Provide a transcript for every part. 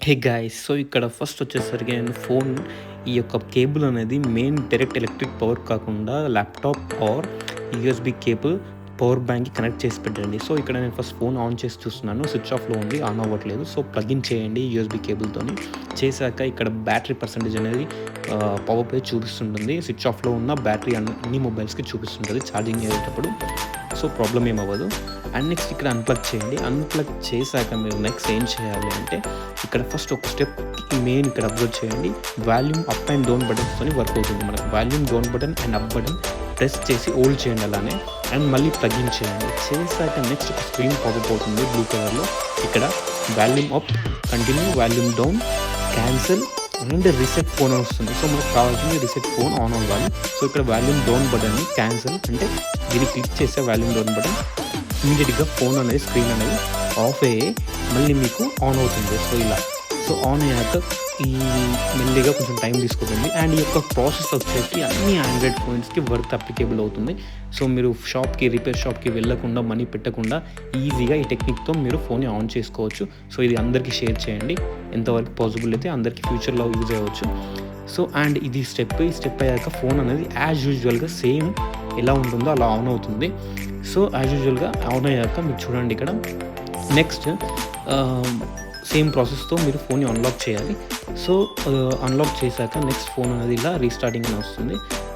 Hey guys! So, ఇక్కడ first వచ్చేసరికి నేను ఫోన్ ఈ యొక్క కేబుల్ అనేది మెయిన్ డైరెక్ట్ ఎలక్ట్రిక్ పవర్ కాకుండా laptop or USB cable power బ్యాంక్‌కి కనెక్ట్ చేసి పెట్టండి. సో, ఇక్కడ నేను ఫస్ట్ ఫోన్ ఆన్ చేసి చూస్తున్నాను. స్విచ్ ఆఫ్‌లో ఉంది. ఆన్ అవ్వట్లేదు. సో, ప్లగ్ ఇన్ చేయండి యూఎస్‌బీ కేబుల్‌తోని. చేశాక ఇక్కడ బ్యాటరీ పర్సెంటేజ్ అనేది పవర్ పై చూపిస్తుంటుంది. స్విచ్ ఆఫ్‌లో ఉన్న బ్యాటరీ అన్ని మొబైల్స్‌కి చూపిస్తుంటది ఛార్జింగ్ అయ్యేటప్పుడు. సో, ప్రాబ్లమ్ ఏమి అవ్వదు. అండ్ నెక్స్ట్ ఇక్కడ అన్‌ప్లగ్ చేయండి. అన్‌ప్లగ్ చేశాక మీరు నెక్స్ట్ ఏం చేయాలి అంటే ఇక్కడ ఫస్ట్ ఒక స్టెప్ మెయిన్ ఇక్కడ అబ్జర్వ్ చేయండి. వాల్యూమ్ అప్ అండ్ డౌన్ బటన్స్తోని వర్క్ అవుతుంది మనకు. Volume down button and up button press చేసి హోల్డ్ చేయండి అలానే. అండ్ మళ్ళీ ప్లగ్ ఇన్ చేయండి. చేశాక నెక్స్ట్ ఒక స్క్రీన్ పాపప్ అవుతుంది బ్లూ కలర్‌లో. ఇక్కడ volume up, continue, volume down, cancel and reset phone అని వస్తుంది. సో, మనకు కావాల్సింది రీసెట్ ఫోన్ ఆన్ అవ్వాలి. సో, ఇక్కడ వాల్యూమ్ డౌన్ బటన్‌ని క్యాన్సిల్ అంటే దీన్ని క్లిక్ చేస్తే వాల్యూమ్ డౌన్ బటన్ ఇమ్మీడియేట్‌గా ఫోన్ అనేది స్క్రీన్ అనేది ఆఫ్ అయ్యి మళ్ళీ మీకు ఆన్ అవుతుంది. సో, ఇలా. సో, ఆన్ అయ్యాక ఈ మెల్లిగా కొంచెం టైం తీసుకుంటుంది. అండ్ ఈ యొక్క ప్రాసెస్ వచ్చేసి అన్ని ఆండ్రాయిడ్ ఫోన్స్‌కి వర్త్ అప్లికేబుల్ అవుతుంది. సో, మీరు రిపేర్ షాప్‌కి వెళ్ళకుండా, మనీ పెట్టకుండా ఈజీగా ఈ టెక్నిక్‌తో మీరు ఫోన్‌ని ఆన్ చేసుకోవచ్చు. సో, ఇది అందరికీ షేర్ చేయండి. ఎంతవరకు పాసిబుల్ అయితే అందరికీ ఫ్యూచర్‌లో యూజ్ అవ్వచ్చు. సో, అండ్ ఇది ఈ స్టెప్ అయ్యాక ఫోన్ అనేది యాజ్ యూజువల్‌గా సేమ్ ఎలా ఉంటుందో అలా ఆన్ అవుతుంది. సో, యాజ్ యూజువల్‌గా ఆన్ అయ్యాక మీరు చూడండి ఇక్కడ నెక్స్ట్ సేమ్ ప్రాసెస్‌తో మీరు ఫోన్‌ని అన్‌లాక్ చేయాలి. సో, అన్‌లాక్ చేశాక నెక్స్ట్ ఫోన్ అనేది ఇలా రీస్టార్టింగ్ అని వస్తుంది.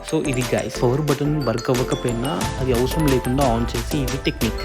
సో, ఇది గైస్ పవర్ బటన్ వర్క్ అవ్వకపోయినా అది అవసరం లేకుండా ఆన్ చేసి ఇది టెక్నిక్.